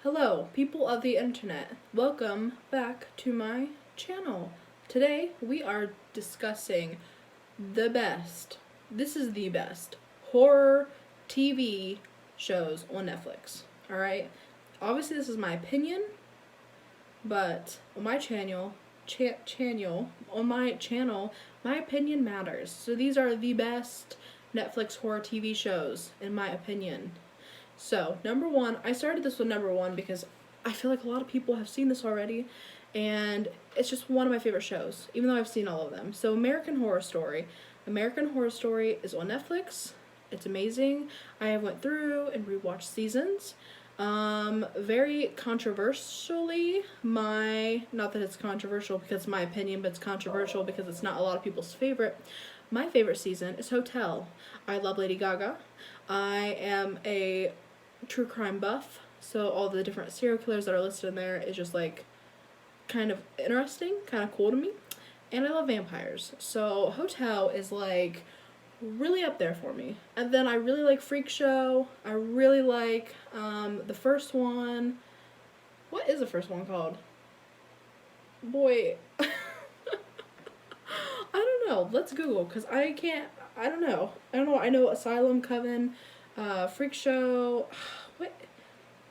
Hello, people of the internet. Welcome back to my channel. Today we are discussing the best, this is the best, horror TV shows on Netflix. Alright? Obviously this is my opinion, but on my channel, my opinion matters. So these are the best Netflix horror TV shows, in my opinion. So, number one, I started this with number one because I feel like a lot of people have seen this already, and it's just one of my favorite shows, even though I've seen all of them. So, American Horror Story. American Horror Story is on Netflix. It's amazing. I have went through and rewatched seasons. Very controversially, not that it's controversial because it's my opinion, but it's controversial because it's not a lot of people's favorite. My favorite season is Hotel. I love Lady Gaga. I am a true crime buff, so all the different serial killers that are listed in there is just like kind of interesting, kind of cool to me. And I love vampires. So Hotel is like really up there for me. And then I really like Freak Show. I really like the first one. What is the first one called? Boy, I don't know. Let's Google because I don't know. I know Asylum, Coven, Freak Show. What?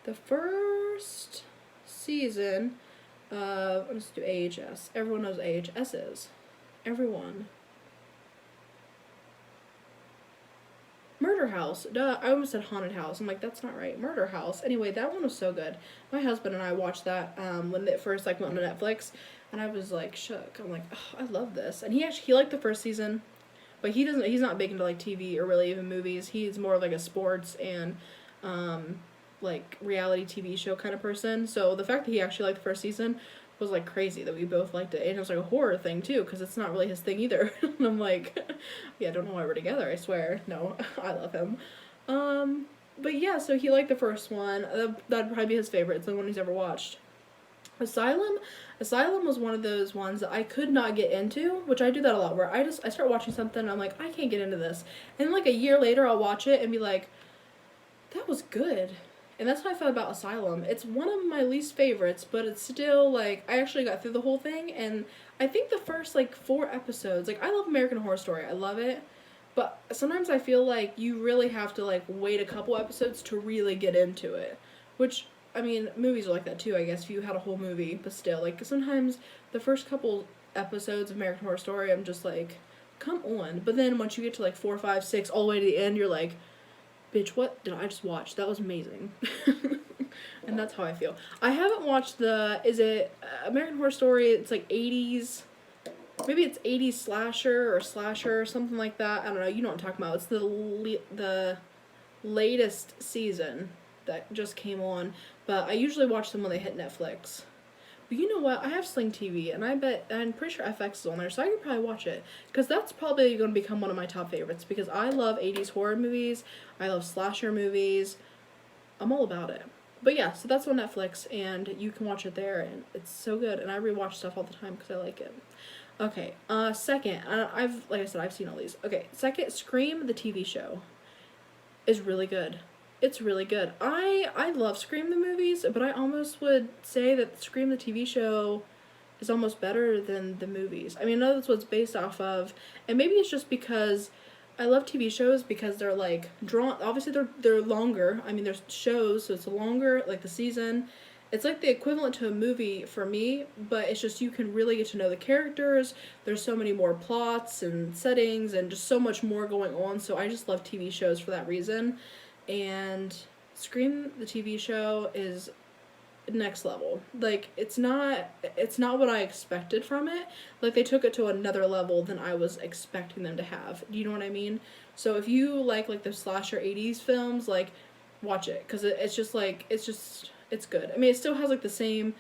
The first season of, let's do AHS. Everyone knows AHS is. Everyone. Murder House. Duh, I almost said Haunted House. I'm like, that's not right. Murder House. Anyway, that one was so good. My husband and I watched that when it first went on Netflix, and I was like shook. I'm like, oh, I love this. And he liked the first season, but he's not big into like TV or really even movies. He's more of like a sports and like reality TV show kind of person. So the fact that he actually liked the first season was like crazy that we both liked it. And it was like a horror thing too, because it's not really his thing either. And I'm like, yeah, I don't know why we're together, I swear. No, I love him. But yeah, so he liked the first one. That'd probably be his favorite. It's the one he's ever watched. Asylum was one of those ones that I could not get into, which I do that a lot, where I start watching something and I'm like, I can't get into this. And like a year later I'll watch it and be like, that was good. And that's how I felt about Asylum. It's one of my least favorites, but it's still like, I actually got through the whole thing, and I think the first like 4 episodes, like I love American Horror Story, I love it, but sometimes I feel like you really have to like wait a couple episodes to really get into it, which, I mean, movies are like that too, I guess, if you had a whole movie, but still, like, sometimes the first couple episodes of American Horror Story, I'm just like, come on, but then once you get to like 4, 5, 6, all the way to the end, you're like, bitch, what did I just watch? That was amazing. And that's how I feel. I haven't watched is it American Horror Story, it's like 80s, maybe it's 80s slasher or something like that. I don't know, you know what I'm talking about. It's the latest season that just came on, but I usually watch them when they hit Netflix. But you know what? I have Sling TV, and I'm pretty sure FX is on there, so I could probably watch it. Because that's probably going to become one of my top favorites, because I love 80s horror movies, I love slasher movies, I'm all about it. But yeah, so that's on Netflix, and you can watch it there, and it's so good, and I rewatch stuff all the time because I like it. Okay, second, like I said, I've seen all these. Okay, second, Scream, the TV show, is really good. It's really good. I love Scream the movies, but I almost would say that Scream the TV show is almost better than the movies. I mean, I know that's what it's based off of, and maybe it's just because I love TV shows because they're like drawn. Obviously, they're longer. I mean, there's shows, so it's longer. Like the season, it's like the equivalent to a movie for me, but it's just you can really get to know the characters. There's so many more plots and settings, and just so much more going on. So I just love TV shows for that reason. And Scream the TV show is next level. Like, it's not what I expected from it. Like, they took it to another level than I was expecting them to have. Do you know what I mean? So if you like the slasher 80s films, like, watch it, because it's good. I mean, it still has like the same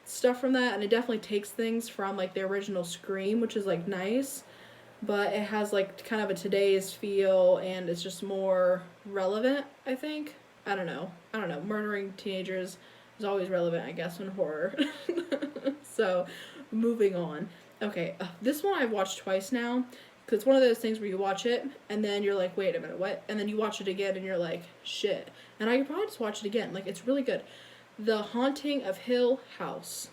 stuff from that, and it definitely takes things from like the original Scream, which is like nice, but it has like kind of a today's feel, and it's just more relevant, I think. I don't know. Murdering teenagers is always relevant, I guess, in horror. So, moving on. Okay, this one I've watched twice now. Because it's one of those things where you watch it, and then you're like, wait a minute, what? And then you watch it again, and you're like, shit. And I could probably just watch it again. Like, it's really good. The Haunting of Hill House.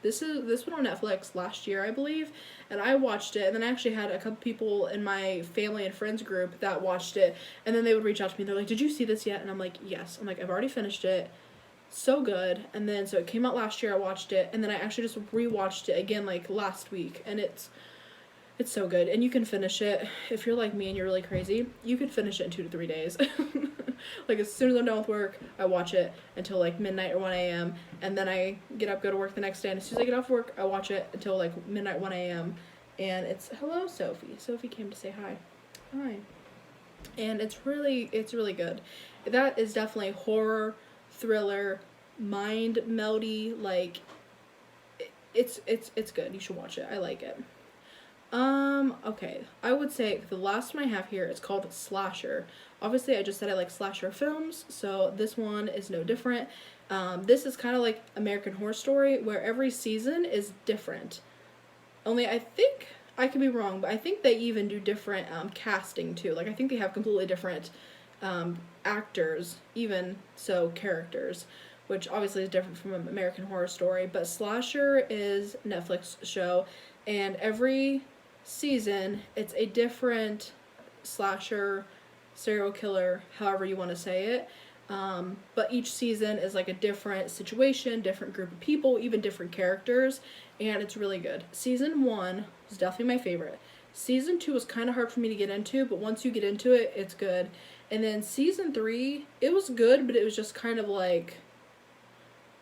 This went on Netflix last year, I believe, and I watched it, and then I actually had a couple people in my family and friends group that watched it, and then they would reach out to me, they're like, did you see this yet? And I'm like, yes. I'm like, I've already finished it. So good. And then, so it came out last year, I watched it, and then I actually just rewatched it again, like, last week, and it's so good. And you can finish it, if you're like me and you're really crazy, you could finish it in 2 to 3 days. Like, as soon as I'm done with work, I watch it until, like, midnight or 1 a.m., and then I get up, go to work the next day, and as soon as I get off work, I watch it until, like, midnight, 1 a.m., and it's, hello, Sophie. Sophie came to say hi. Hi. And it's really good. That is definitely horror, thriller, mind melody, like, it's good. You should watch it. I like it. Okay. I would say the last one I have here is called Slasher. Obviously, I just said I like slasher films, so this one is no different. This is kind of like American Horror Story, where every season is different. Only I think, I could be wrong, but I think they even do different casting too. Like, I think they have completely different actors, even so characters, which obviously is different from American Horror Story. But Slasher is a Netflix show, and every season it's a different slasher, serial killer, however you want to say it. But each season is like a different situation, different group of people, even different characters, and it's really good. Season 1 was definitely my favorite. Season 2 was kind of hard for me to get into, but once you get into it, it's good. And then season 3, it was good, but it was just kind of like,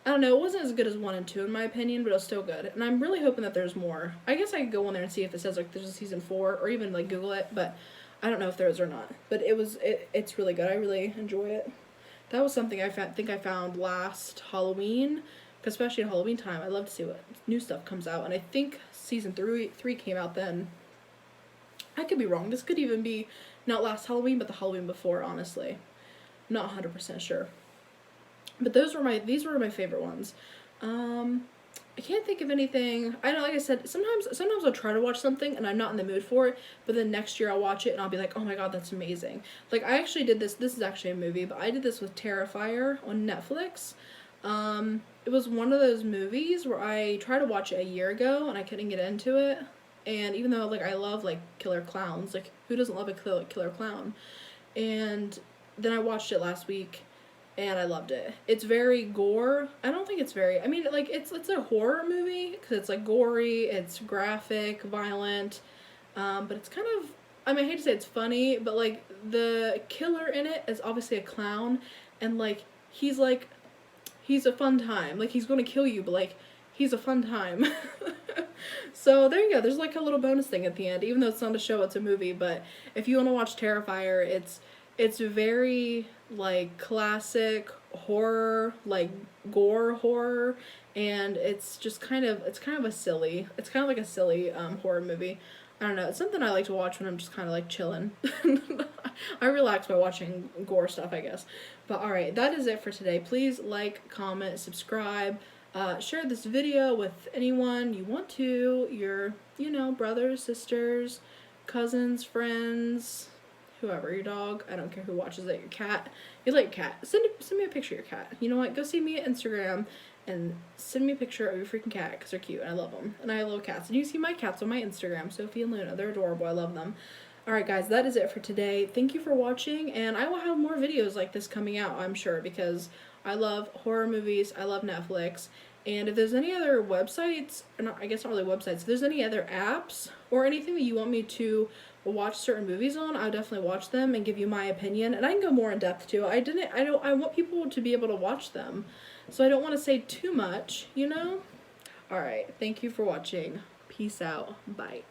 I don't know, it wasn't as good as 1 and 2 in my opinion, but it was still good. And I'm really hoping that there's more. I guess I could go on there and see if it says like there's a season 4, or even like Google it, but I don't know if there is or not. But it's really good. I really enjoy it. That was something I think I found last Halloween, especially at Halloween time. I love to see what new stuff comes out, and I think season 3 came out then. I could be wrong. This could even be not last Halloween, but the Halloween before, honestly. I'm not 100% sure. But these were my favorite ones. I can't think of anything. I know, like I said, sometimes I'll try to watch something and I'm not in the mood for it, but then next year I'll watch it and I'll be like, oh my god, that's amazing. Like, I actually did this is actually a movie, but I did this with Terrifier on Netflix. It was one of those movies where I tried to watch it a year ago and I couldn't get into it. And even though, like, I love, like, killer clowns, like, who doesn't love a killer clown? And then I watched it last week, and I loved it. It's very gore. I don't think it's very, I mean, like, it's a horror movie, because it's, like, gory, it's graphic, violent, but it's kind of, I mean, I hate to say it's funny, but, like, the killer in it is obviously a clown, and, like, he's a fun time. Like, he's going to kill you, but, like, he's a fun time. So there you go. There's like a little bonus thing at the end, even though it's not a show, it's a movie. But if you want to watch Terrifier, it's very like classic horror, like gore horror, and it's kind of like a silly horror movie. I don't know. It's something I like to watch when I'm just kind of like chilling. I relax by watching gore stuff, I guess. But alright, that is it for today. Please like, comment, subscribe. Share this video with anyone you want to, your, brothers, sisters, cousins, friends, whoever, your dog, I don't care who watches it, your cat. You like your cat, send me a picture of your cat. You know what, go see me at Instagram and send me a picture of your freaking cat, because they're cute and I love them. And I love cats. And you see my cats on my Instagram, Sophie and Luna. They're adorable. I love them. Alright guys, that is it for today. Thank you for watching, and I will have more videos like this coming out, I'm sure, because I love horror movies, I love Netflix, and if there's any other websites, or not, I guess not really websites, if there's any other apps or anything that you want me to watch certain movies on, I'll definitely watch them and give you my opinion, and I can go more in depth too. I want people to be able to watch them, so I don't want to say too much, Alright, thank you for watching. Peace out. Bye.